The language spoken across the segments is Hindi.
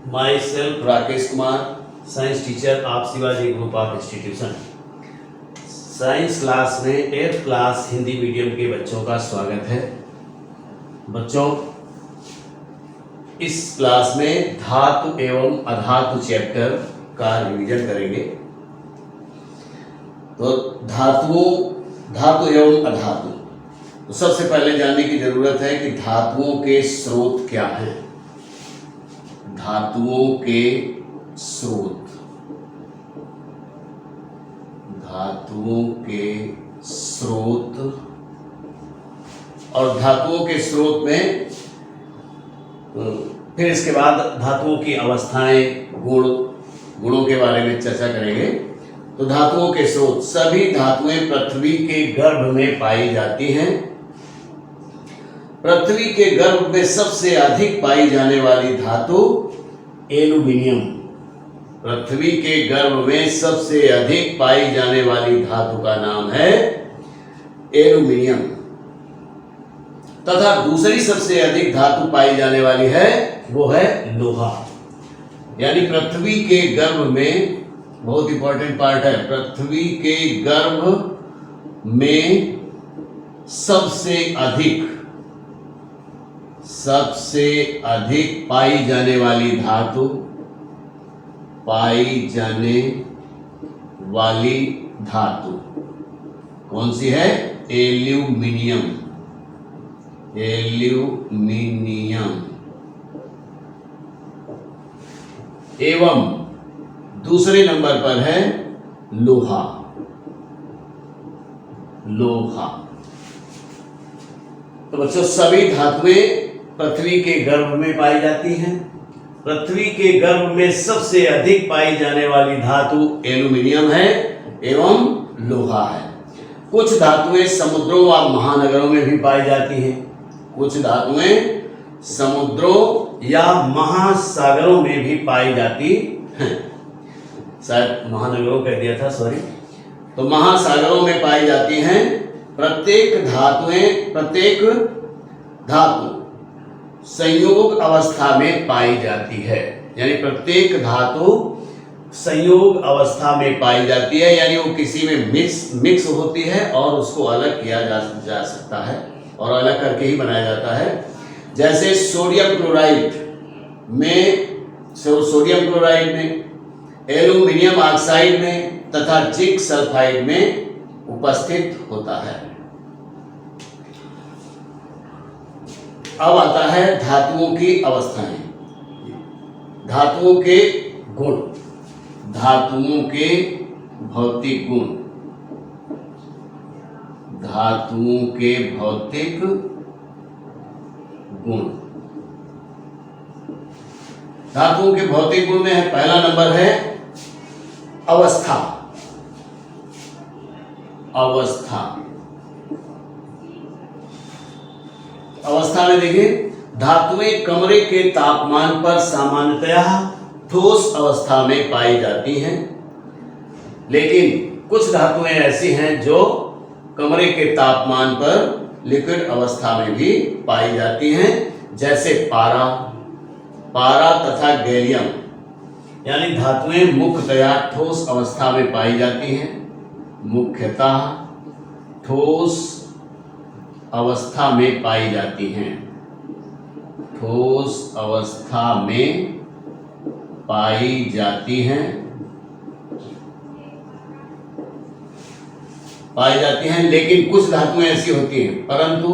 My self Rakesh Kumar, science teacher आप Shivaji group of institution. Science class में 8th क्लास हिंदी मीडियम के बच्चों का स्वागत है। बच्चों, इस क्लास में धातु एवं अधातु चैप्टर का रिवीजन करेंगे। तो धातु एवं अधातु, तो सबसे पहले जानने की जरूरत है कि धातुओं के स्रोत क्या हैं। धातुओं के स्रोत, धातुओं के स्रोत और धातुओं के स्रोत में फिर इसके बाद धातुओं की अवस्थाएं, गुणों के बारे में चर्चा करेंगे। तो धातुओं के स्रोत, सभी धातुएं पृथ्वी के गर्भ में पाई जाती हैं। पृथ्वी के गर्भ में सबसे अधिक पाई जाने वाली धातु एल्यूमीनियम। पृथ्वी के गर्भ में सबसे अधिक पाई जाने वाली धातु का नाम है एल्यूमीनियम। तथा दूसरी सबसे अधिक धातु पाई जाने वाली है वो है लोहा। यानी पृथ्वी के गर्भ में, बहुत इंपॉर्टेंट पार्ट है, पृथ्वी के गर्भ में सबसे अधिक पाई जाने वाली धातु, कौन सी है? एल्यूमीनियम। एवं दूसरे नंबर पर है लोहा। तो बच्चों, सभी धातुएं पृथ्वी के गर्भ में पाई जाती हैं। पृथ्वी के गर्भ में सबसे अधिक पाई जाने वाली धातु एल्यूमीनियम है एवं लोहा है। कुछ धातुएं समुद्रों व महानगरों में भी पाई जाती हैं। कुछ धातुएं समुद्रों या महासागरों में भी पाई जाती हैं। शायद महानगरों कह दिया था, सॉरी। तो महासागरों में पाई जाती हैं। प्रत्येक धातु संयोग अवस्था में पाई जाती है। यानी प्रत्येक धातु संयोग अवस्था में पाई जाती है, यानी वो किसी में मिक्स होती है और उसको अलग किया जा सकता है और अलग करके ही बनाया जाता है। जैसे सोडियम क्लोराइड में, एल्यूमिनियम ऑक्साइड में तथा जिंक सल्फाइड में उपस्थित होता है। अब आता है धातुओं की अवस्थाएं, धातुओं के गुण, धातुओं के भौतिक गुण, धातुओं के भौतिक गुण। धातुओं के भौतिक गुण में है, पहला नंबर है अवस्था। अवस्था में देखिए, धातुएं कमरे के तापमान पर सामान्यतया ठोस अवस्था में पाई जाती हैं। लेकिन कुछ धातुएं ऐसी हैं जो कमरे के तापमान पर लिक्विड अवस्था में भी पाई जाती हैं। जैसे पारा तथा गैलियम। यानी धातुएं मुख्यतया ठोस अवस्था में पाई जाती हैं। मुख्यतः ठोस अवस्था में पाई जाती हैं। ठोस अवस्था में पाई जाती हैं, लेकिन कुछ धातुएं ऐसी होती हैं, परंतु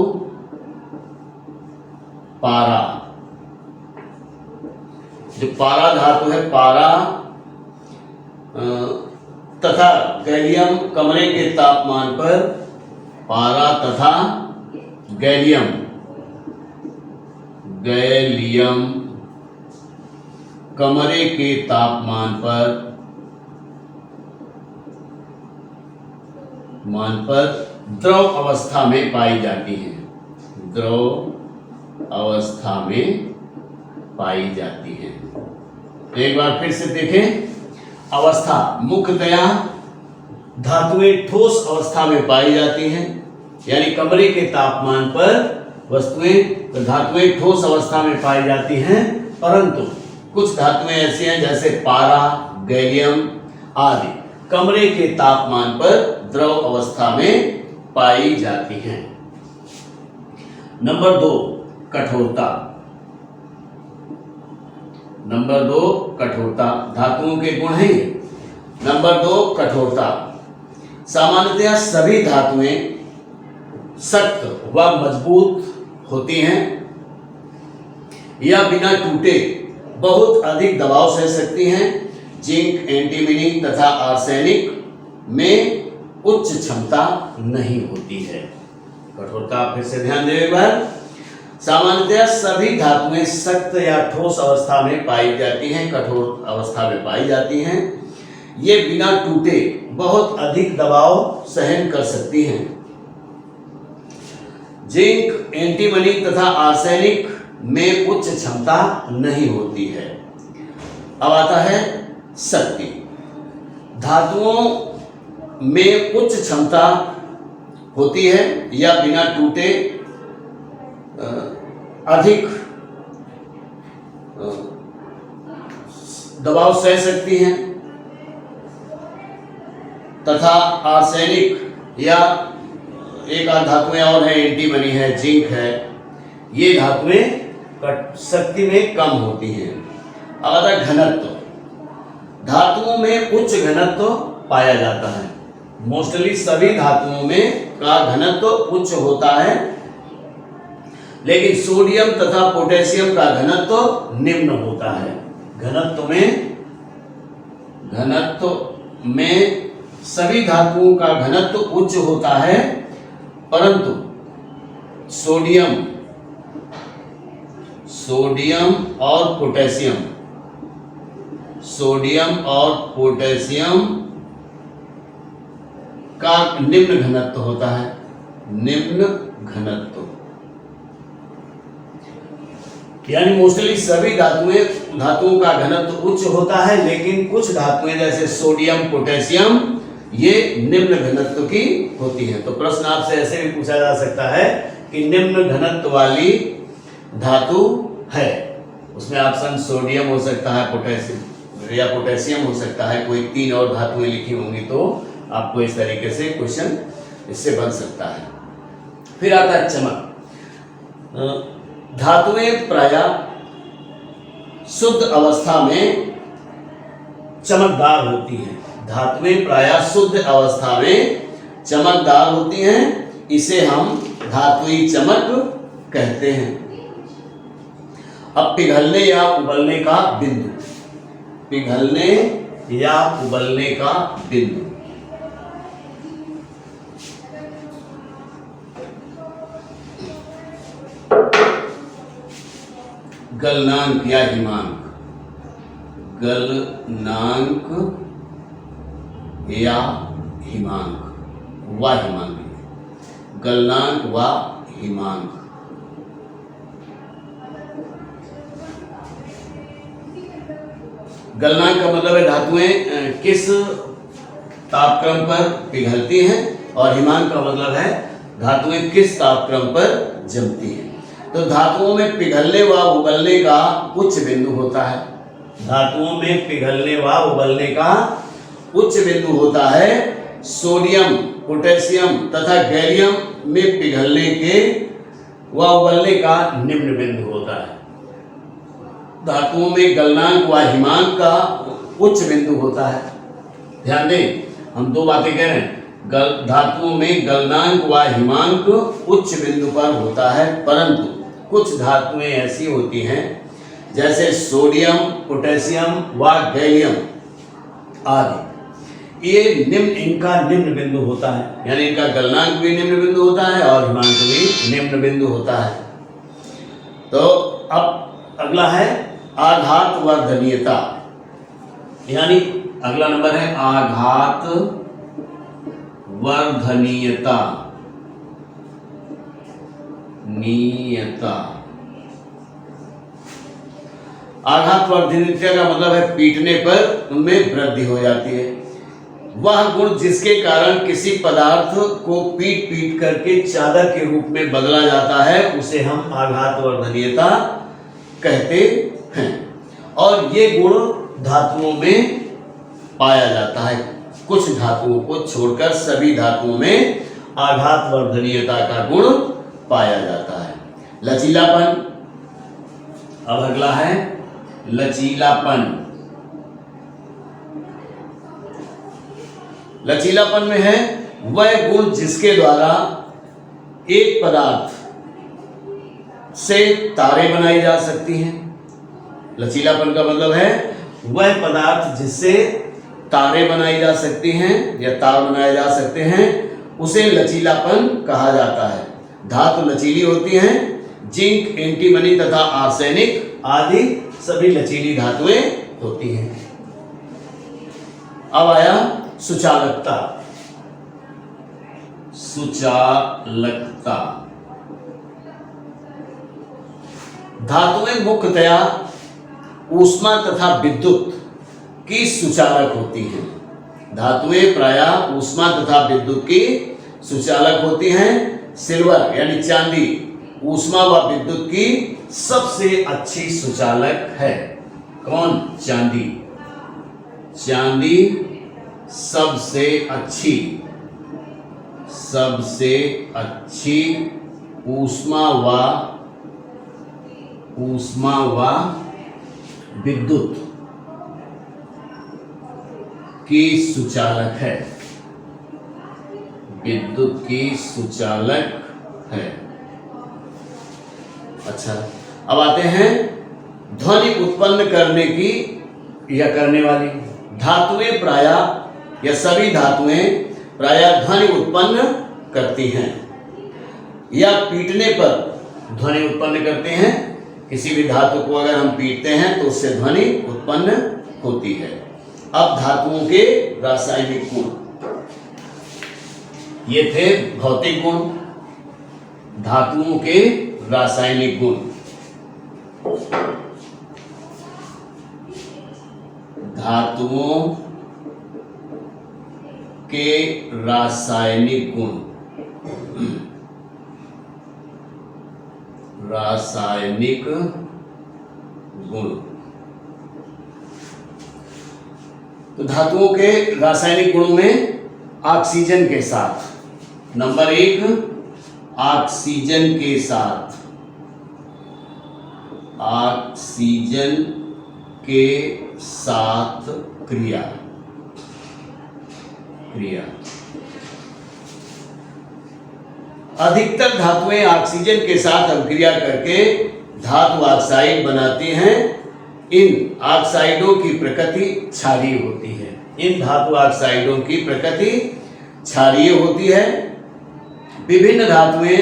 जो पारा धातु है, तथा गैलियम कमरे के तापमान पर, पारा तथा गैलियम कमरे के तापमान पर द्रव अवस्था में पाई जाती हैं। एक बार फिर से देखें, अवस्था, मुख्यतया धातुएं ठोस अवस्था में पाई जाती हैं। यानी कमरे के तापमान पर धातुएं ठोस अवस्था में पाई जाती हैं, परंतु कुछ धातुएं ऐसी हैं जैसे पारा, गैलियम आदि कमरे के तापमान पर द्रव अवस्था में पाई जाती हैं। नंबर 2 कठोरता। नंबर 2 कठोरता, धातुओं के गुण हैं। नंबर 2 कठोरता। सामान्यतः सभी धातुएं सख्त व मजबूत होती हैं या बिना टूटे बहुत अधिक दबाव सह सकती हैं। जिंक, एंटीमनी तथा आर्सेनिक में उच्च क्षमता नहीं होती है। कठोरता फिर से ध्यान दें एक बार। सामान्यतः सभी धातुएं सख्त या ठोस अवस्था में पाई जाती हैं, कठोर अवस्था में पाई जाती हैं। ये बिना टूटे बहुत अधिक दबाव सहन कर सकती हैं। जिंक, एंटीमनी तथा आर्सेनिक में उच्च क्षमता नहीं होती है। अब आता है शक्ति। धातुओं में उच्च क्षमता होती है या बिना टूटे अधिक दबाव सह सकती हैं तथा आर्सेनिक या एक आध धातुएं और है, एंटीमनी है, जिंक है, ये धातुएं शक्ति में कम होती हैं। अब आता है घनत्व। धातुओं में उच्च घनत्व पाया जाता है। मोस्टली सभी धातुओं में का घनत्व उच्च होता है, लेकिन सोडियम तथा पोटेशियम का घनत्व निम्न होता है। घनत्व में सभी धातुओं का घनत्व उच्च होता है, परंतु सोडियम और पोटेशियम का निम्न घनत्व होता है। निम्न घनत्व यानी मोस्टली सभी धातुओं का घनत्व उच्च होता है, लेकिन कुछ धातुएं जैसे सोडियम, पोटेशियम ये निम्न घनत्व की होती हैं। तो प्रश्न आपसे ऐसे भी पूछा जा सकता है कि निम्न घनत्व वाली धातु है, उसमें ऑप्शन सोडियम हो सकता है, पोटेशियम या पोटेशियम हो सकता है, कोई 3 और धातुएं लिखी होंगी तो आपको इस तरीके से क्वेश्चन इससे बन सकता है। फिर आता है चमक। धातुएं प्रायः शुद्ध अवस्था में चमकदार होती हैं। धातुएं प्रायः शुद्ध अवस्था में चमकदार होती हैं, इसे हम धातुई चमक कहते हैं। अब पिघलने या उबलने का बिंदु। पिघलने या उबलने का बिंदु। गलनांक या हिमांक। गलनांक या हिमांक व हिमांक। गलनांक व हिमांक। गलनांक का मतलब है धातुएं किस तापक्रम पर पिघलती हैं, और हिमांक का मतलब है धातुएं किस तापक्रम पर जमती हैं। तो धातुओं में पिघलने व उबलने का उच्च बिंदु होता है। धातुओं में पिघलने व उबलने का उच्च बिंदु होता है। सोडियम, पोटेशियम तथा गैलियम में पिघलने के व उबलने का निम्न बिंदु होता है। धातुओं में गलनांक व हिमांक का उच्च बिंदु होता है। ध्यान दें, हम 2 बातें कह रहे हैं। धातुओं में गलनांक व हिमांक उच्च बिंदु पर होता है, परंतु कुछ धातुएं ऐसी होती हैं जैसे सोडियम, पोटेशियम व गैलियम आदि, ये इनका निम्न बिंदु होता है, यानी इनका गलनांक भी निम्न बिंदु होता है और हिमांक भी निम्न बिंदु होता है। तो अब अगला है आघात वर्धनीयता, यानी अगला नंबर है आघात वर्धनीयता। आघात वर्धनीयता का मतलब है पीटने पर उनमें वृद्धि हो जाती है। वह गुण जिसके कारण किसी पदार्थ को पीट पीट करके चादर के रूप में बदला जाता है, उसे हम आघात वर्धनीयता कहते हैं। और ये गुण धातुओं में पाया जाता है। कुछ धातुओं को छोड़कर सभी धातुओं में आघात वर्धनीयता का गुण पाया जाता है। लचीलापन, अब अगला है लचीलापन। लचीलापन में है वह गुण जिसके द्वारा एक पदार्थ से तारे बनाई जा सकती हैं। लचीलापन का मतलब है वह पदार्थ जिससे तारे बनाई जा सकती हैं या तार बनाए जा सकते हैं, उसे लचीलापन कहा जाता है। धातु लचीली होती हैं। जिंक, एंटीमनी तथा आर्सेनिक आदि सभी लचीली धातुएं होती हैं। अब आया सुचालकता। सुचालकता धातुएं मुख्यतया ऊष्मा तथा विद्युत की सुचालक होती हैं। धातुएं प्रायः ऊष्मा तथा विद्युत की सुचालक होती हैं। सिल्वर यानी चांदी ऊष्मा व विद्युत की सबसे अच्छी सुचालक है। कौन? चांदी। चांदी सबसे अच्छी ऊष्मा व विद्युत की सुचालक है। विद्युत की सुचालक है। अच्छा, अब आते हैं ध्वनि उत्पन्न करने की या करने वाली। धातुएं प्रायः या सभी धातुएं प्रायः ध्वनि उत्पन्न करती हैं या पीटने पर ध्वनि उत्पन्न करते हैं। किसी भी धातु को अगर हम पीटते हैं तो उससे ध्वनि उत्पन्न होती है। अब धातुओं के रासायनिक गुण, ये थे भौतिक गुण। धातुओं के रासायनिक गुण। धातुओं के रासायनिक गुण। रासायनिक गुण। तो धातुओं के रासायनिक गुणों में ऑक्सीजन के साथ, नंबर 1 ऑक्सीजन के साथ, ऑक्सीजन के साथ क्रिया। अधिकतर धातुएं ऑक्सीजन के साथ अभिक्रिया करके धातु ऑक्साइड बनाती हैं। इन ऑक्साइडों की प्रकृति क्षारीय होती है। इन धातु ऑक्साइडों की प्रकृति क्षारीय होती है। विभिन्न धातुएं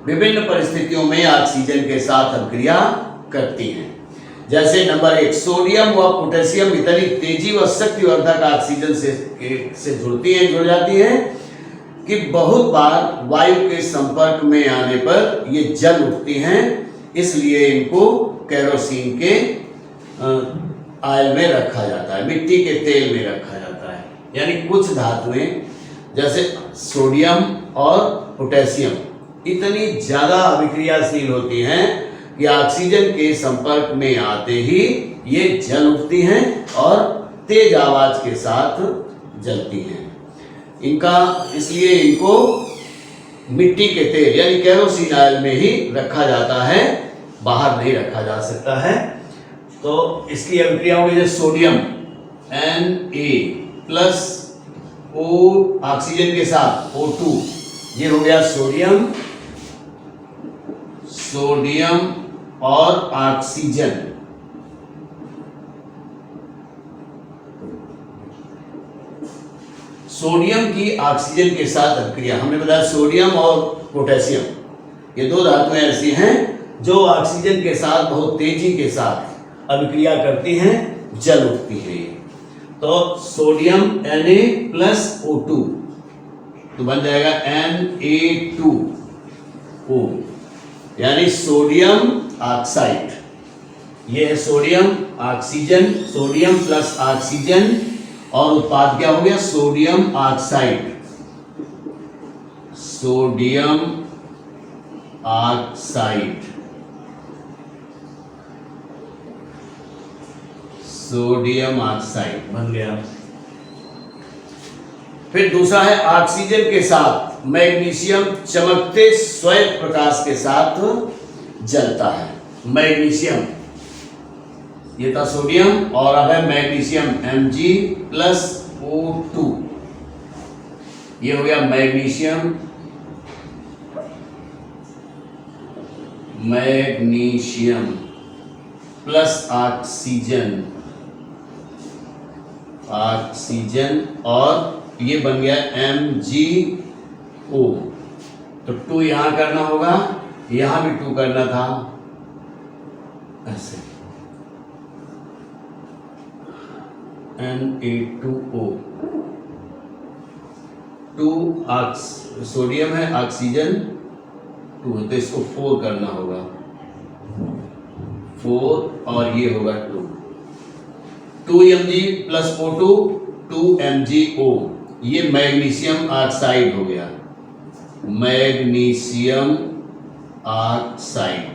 विभिन्न परिस्थितियों में ऑक्सीजन के साथ अभिक्रिया करती हैं। जैसे नंबर 1 सोडियम व पोटेशियम इतनी तेजी व शक्तिवर्धक ऑक्सीजन से जुड़ जाती हैं कि बहुत बार वायु के संपर्क में आने पर ये जल उठती हैं। इसलिए इनको केरोसिन के ऑयल में रखा जाता है, मिट्टी के तेल में रखा जाता है। यानी कुछ धातुएं जैसे सोडियम और पोटेशियम इतनी ज्यादा अभिक्रियाशील होती हैं कि ऑक्सीजन के संपर्क में आते ही ये जल उठती हैं और तेज आवाज के साथ जलती हैं। इसलिए इनको मिट्टी के तेल यानी केरोसिन ऑयल में ही रखा जाता है, बाहर नहीं रखा जा सकता है। तो इसकी अभिक्रिया होगी जैसे सोडियम Na O ऑक्सीजन के साथ O2, ये हो गया सोडियम और ऑक्सीजन। सोडियम की ऑक्सीजन के साथ अभिक्रिया, हमने बताया सोडियम और पोटेशियम ये दो धातुएं ऐसी हैं जो ऑक्सीजन के साथ बहुत तेजी के साथ अभिक्रिया करती हैं, जल उठती है। तो सोडियम Na+O2 तो बन जाएगा Na2O यानी सोडियम ऑक्साइड। ये है sodium oxygen, sodium plus oxygen और उत्पाद क्या हो गया? Sodium oxide. Sodium oxide. Sodium oxide बन गया। फिर दूसरा है ऑक्सीजन के साथ मैग्नीशियम चमकते श्वेत प्रकाश के साथ जलता है। मैग्नीशियम, ये था सोडियम और अब है मैग्नीशियम Mg+O2, ये हो गया मैग्नीशियम प्लस ऑक्सीजन और ये बन गया MgO। तो 2 यहां करना होगा, यहां भी 2 करना था, ऐसे Na2O। 2 सोडियम है, ऑक्सीजन 2 है, तो इसको 4 करना होगा, 4 और ये होगा 2 Mg+O2 2 MgO, ये मैग्नीशियम ऑक्साइड हो गया, मैग्नीशियम ऑक्साइड,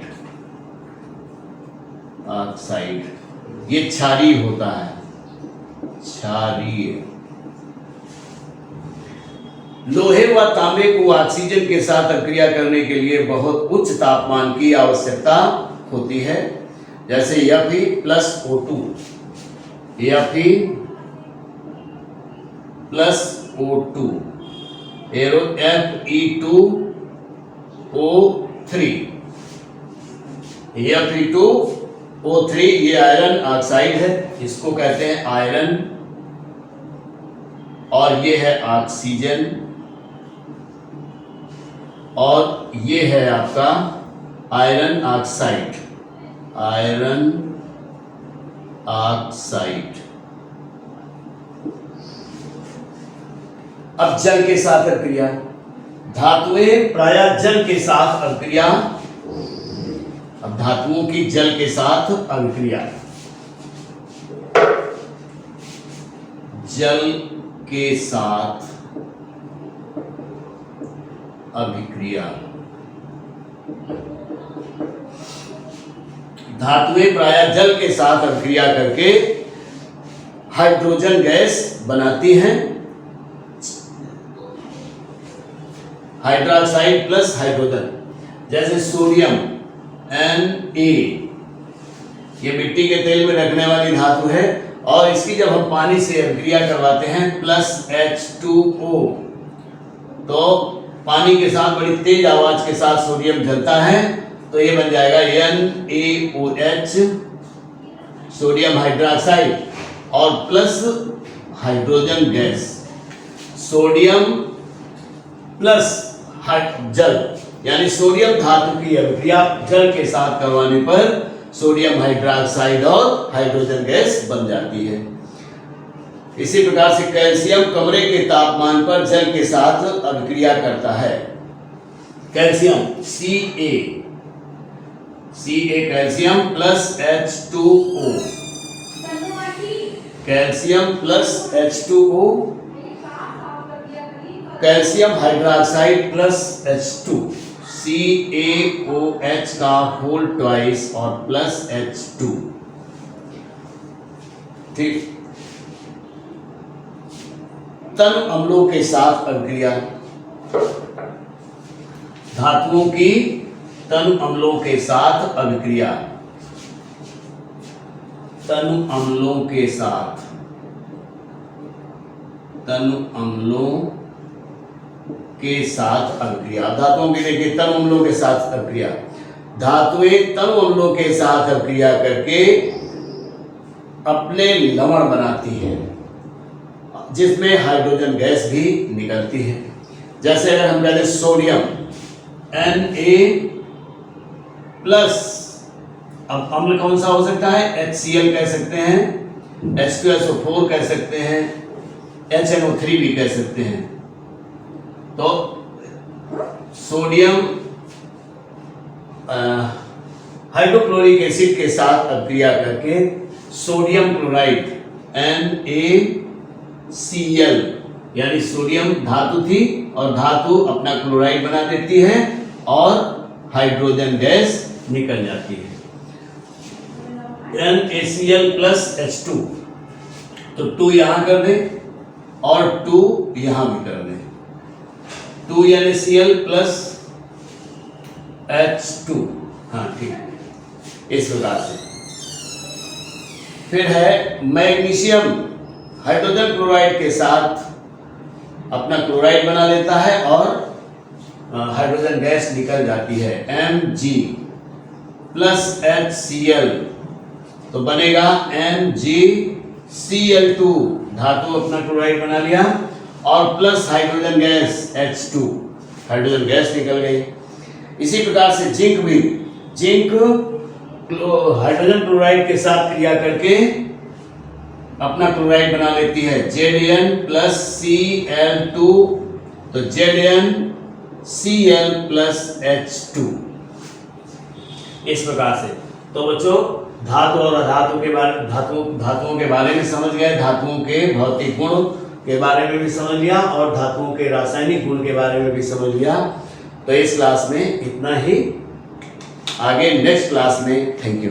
ये क्षारीय होता है, क्षारीय। लोहे व तांबे को ऑक्सीजन के साथ अभिक्रिया करने के लिए बहुत उच्च तापमान की आवश्यकता होती है, जैसे Fe+O2, Fe+O2 Fe2O3, Fe2O3 ये आयरन ऑक्साइड है, इसको कहते हैं आयरन, और ये है ऑक्सीजन, और ये है आपका आयरन ऑक्साइड, अब जल के साथ अभिक्रिया, धातुएं प्रायः जल के साथ अभिक्रिया, अब धातुओं की जल के साथ अभिक्रिया, जल के साथ अभिक्रिया, धातुएं प्रायः जल के साथ अभिक्रिया करके हाइड्रोजन गैस बनाती हैं, हाइड्रोक्साइड प्लस हाइड्रोजन, जैसे सोडियम Na, ये मिट्टी के तेल में रखने वाली धातु है, और इसकी जब हम पानी से अभिक्रिया करवाते हैं +H2O, तो पानी के साथ बड़ी तेज आवाज के साथ सोडियम जलता है, तो ये बन जाएगा NaOH, सोडियम हाइड्रोक्साइड, और plus hydrogen gas, sodium plus जल, यानी सोडियम धातु की अभिक्रिया जल के साथ करवाने पर सोडियम हाइड्रोक्साइड और हाइड्रोजन गैस बन जाती है। इसी प्रकार से कैल्शियम कमरे के तापमान पर जल के साथ अभिक्रिया करता है। Calcium Ca calcium plus H2O, calcium plus H2O, calcium hydroxide plus H2, CaOH का होल ट्वाइस और प्लस H2, ठीक। तन अम्लों के साथ अभिक्रिया, धातुओं की तन अम्लों के साथ अभिक्रिया, तन अम्लों के साथ, तन अम्लों के साथ अभिक्रिया, धातुओं की देखिए तन अम्लों के साथ अभिक्रिया, धातुएं तन अम्लों के साथ अभिक्रिया करके अपने लवण बनाती हैं, जिसमें हाइड्रोजन गैस भी निकलती है। जैसे अगर हम कहते हैं सोडियम Na प्लस, अब अम्ल कौन सा हो सकता है? HCl कह सकते हैं, H2SO4 कह सकते हैं, HNO3 भी कह सकते हैं। तो सोडियम हाइड्रोक्लोरिक एसिड के साथ अभिक्रिया करके सोडियम क्लोराइड NaCl, यानी सोडियम धातु थी और धातु अपना क्लोराइड बना देती है और हाइड्रोजन गैस निकल जाती है। NaCl प्लस H2, तो 2 यहां कर दे और 2 यहां भी कर दे, 2 NaCl प्लस H2, हाँ ठीक, इस प्रकार से। फिर है मैग्नीशियम हाइड्रोजन क्लोराइड के साथ अपना क्लोराइड बना लेता है और हाइड्रोजन गैस निकल जाती है, Mg प्लस HCl, तो बनेगा MgCl2, धातु अपना क्लोराइड बना लिया और plus hydrogen gas H2, hydrogen gas निकल गई। इसी प्रकार से जिंक भी, जिंक हाइड्रोजन क्लोराइड के साथ क्रिया करके अपना क्लोराइड बना लेती है, Zn प्लस Cl2, तो ZnCl प्लस H2, इस प्रकार से। तो बच्चों धातु और अधातु के बारे धातुओं के बारे में समझ गए, धातुओं के भौतिक गुण के बारे में भी समझ लिया और धातुओं के रासायनिक गुण के बारे में भी समझ लिया। तो इस क्लास में इतना ही, आगे नेक्स्ट क्लास में। Thank you.